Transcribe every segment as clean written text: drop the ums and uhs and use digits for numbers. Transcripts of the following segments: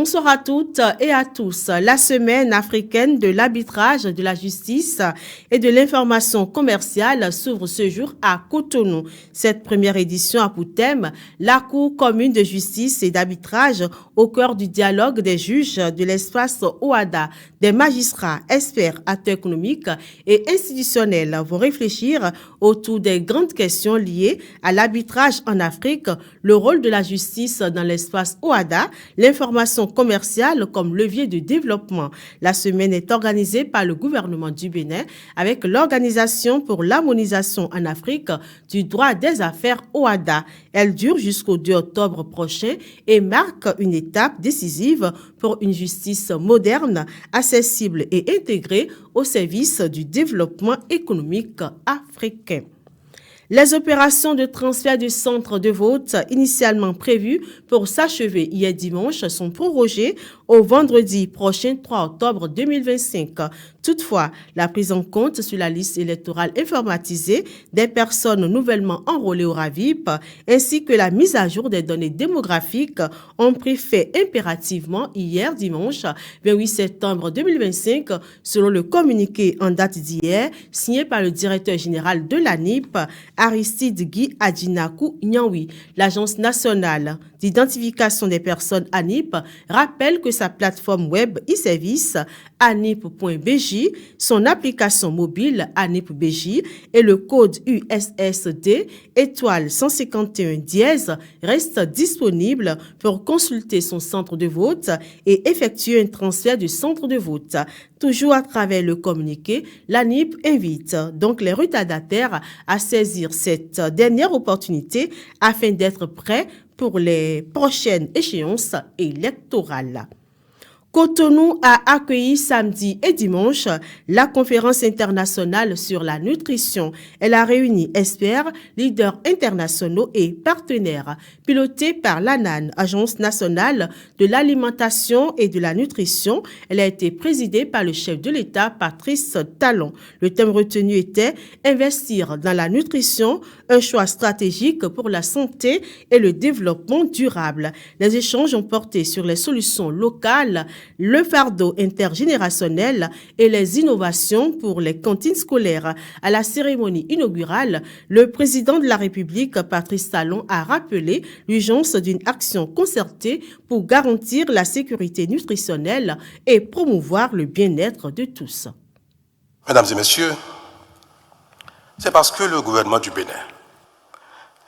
Bonsoir à toutes et à tous. La semaine africaine de l'arbitrage, de la justice et de l'information commerciale s'ouvre ce jour à Cotonou. Cette première édition a pour thème la Cour commune de justice et d'arbitrage au cœur du dialogue des juges de l'espace OHADA. Des magistrats, experts, acteurs économiques et institutionnels vont réfléchir autour des grandes questions liées à l'arbitrage en Afrique, le rôle de la justice dans l'espace OHADA, l'information commerciale comme levier de développement. La semaine est organisée par le gouvernement du Bénin avec l'Organisation pour l'harmonisation en Afrique du droit des affaires OHADA. Elle dure jusqu'au 2 octobre prochain et marque une étape décisive pour une justice moderne, accessible et intégrée au service du développement économique africain. Les opérations de transfert du centre de vote initialement prévues pour s'achever hier dimanche sont prorogées au vendredi prochain 3 octobre 2025. Toutefois, la prise en compte sur la liste électorale informatisée des personnes nouvellement enrôlées au RAVIP ainsi que la mise à jour des données démographiques ont pris fait impérativement hier dimanche 28 septembre 2025 selon le communiqué en date d'hier signé par le directeur général de l'ANIP, Aristide Guy Adjinakou Nyaoui. L'Agence nationale d'identification des personnes ANIP rappelle que sa plateforme web e-service anip.bj, son application mobile ANIP-BJ et le code USSD étoile 151 dièse restent disponibles pour consulter son centre de vote et effectuer un transfert du centre de vote. Toujours à travers le communiqué, l'ANIP invite donc les retardataires à saisir cette dernière opportunité afin d'être prêts pour les prochaines échéances électorales. Cotonou a accueilli samedi et dimanche la conférence internationale sur la nutrition. Elle a réuni experts, leaders internationaux et partenaires. Pilotée par l'ANAN, Agence nationale de l'alimentation et de la nutrition, elle a été présidée par le chef de l'État, Patrice Talon. Le thème retenu était « Investir dans la nutrition, un choix stratégique pour la santé et le développement durable ». Les échanges ont porté sur les solutions locales, le fardeau intergénérationnel et les innovations pour les cantines scolaires. À la cérémonie inaugurale, le président de la République, Patrice Talon, a rappelé l'urgence d'une action concertée pour garantir la sécurité nutritionnelle et promouvoir le bien-être de tous. Mesdames et messieurs, c'est parce que le gouvernement du Bénin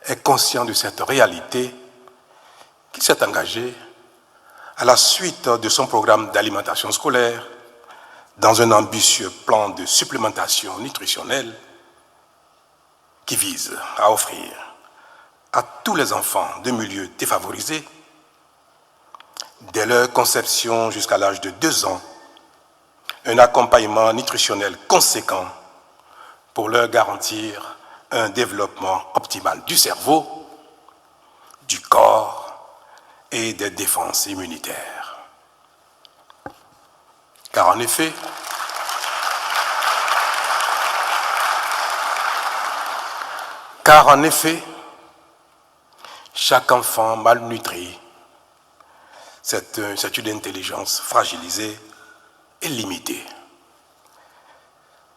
est conscient de cette réalité qu'il s'est engagé à la suite de son programme d'alimentation scolaire, dans un ambitieux plan de supplémentation nutritionnelle qui vise à offrir à tous les enfants de milieux défavorisés, dès leur conception jusqu'à l'âge de 2 ans, un accompagnement nutritionnel conséquent pour leur garantir un développement optimal du cerveau, du corps et des défenses immunitaires. Car en effet, chaque enfant malnutri, c'est une intelligence fragilisée et limitée.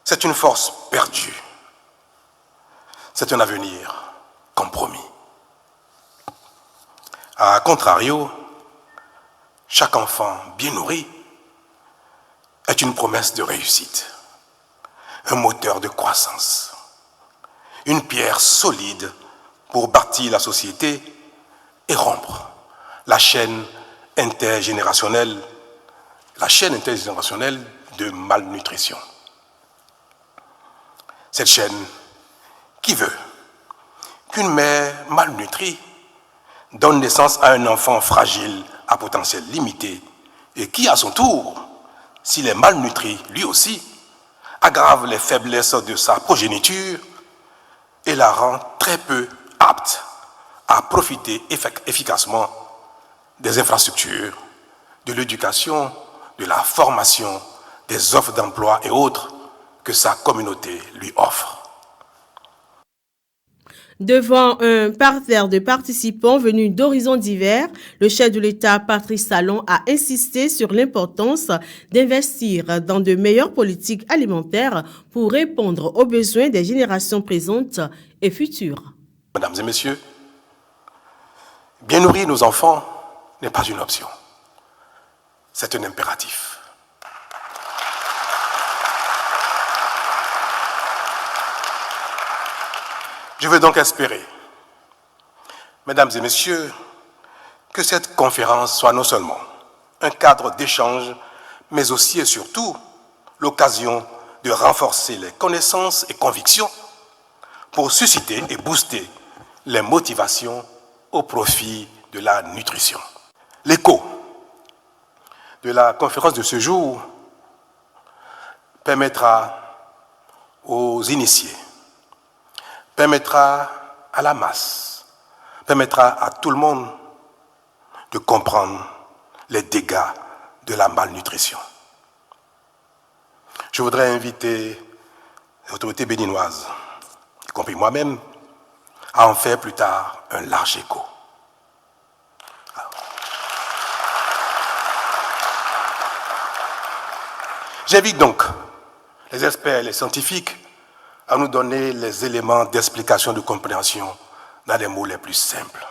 C'est une force perdue. C'est un avenir compromis. A contrario, chaque enfant bien nourri est une promesse de réussite, un moteur de croissance, une pierre solide pour bâtir la société et rompre la chaîne intergénérationnelle de malnutrition. Cette chaîne qui veut qu'une mère malnutrie donne naissance à un enfant fragile à potentiel limité et qui, à son tour, s'il est malnutri lui aussi, aggrave les faiblesses de sa progéniture et la rend très peu apte à profiter efficacement des infrastructures, de l'éducation, de la formation, des offres d'emploi et autres que sa communauté lui offre. Devant un parterre de participants venus d'horizons divers, le chef de l'État, Patrice Talon, a insisté sur l'importance d'investir dans de meilleures politiques alimentaires pour répondre aux besoins des générations présentes et futures. Mesdames et messieurs, bien nourrir nos enfants n'est pas une option, c'est un impératif. Je veux donc espérer, mesdames et messieurs, que cette conférence soit non seulement un cadre d'échange, mais aussi et surtout l'occasion de renforcer les connaissances et convictions pour susciter et booster les motivations au profit de la nutrition. L'écho de la conférence de ce jour permettra aux initiés, permettra à la masse, permettra à tout le monde de comprendre les dégâts de la malnutrition. Je voudrais inviter les autorités béninoises, y compris moi-même, à en faire plus tard un large écho. J'invite donc les experts et les scientifiques à nous donner les éléments d'explication, de compréhension dans les mots les plus simples.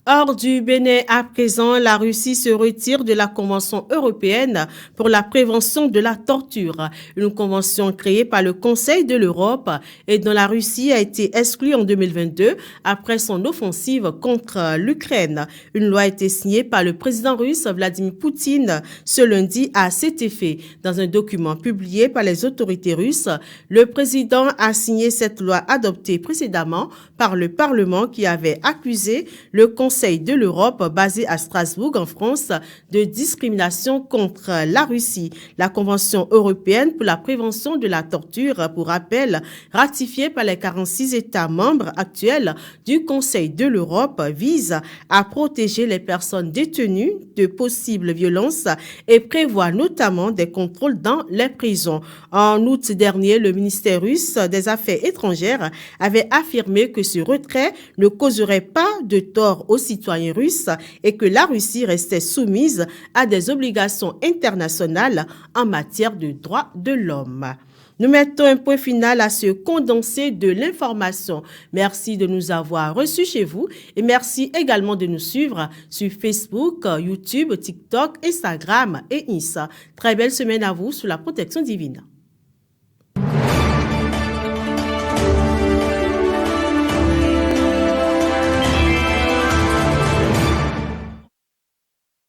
Hors du Bénin à présent, la Russie se retire de la Convention européenne pour la prévention de la torture, une convention créée par le Conseil de l'Europe et dont la Russie a été exclue en 2022 après son offensive contre l'Ukraine. Une loi a été signée par le président russe Vladimir Poutine ce lundi à cet effet. Dans un document publié par les autorités russes, le président a signé cette loi adoptée précédemment par le Parlement qui avait accusé le Conseil de l'Europe basé à Strasbourg en France de discrimination contre la Russie. La Convention européenne pour la prévention de la torture, pour rappel, ratifiée par les 46 États membres actuels du Conseil de l'Europe, vise à protéger les personnes détenues de possibles violences et prévoit notamment des contrôles dans les prisons. En août dernier, le ministère russe des Affaires étrangères avait affirmé que ce retrait ne causerait pas de tort aux citoyens russes et que la Russie restait soumise à des obligations internationales en matière de droits de l'homme. Nous mettons un point final à ce condensé de l'information. Merci de nous avoir reçus chez vous et merci également de nous suivre sur Facebook, YouTube, TikTok, Instagram et Insta. Très belle semaine à vous sous la protection divine.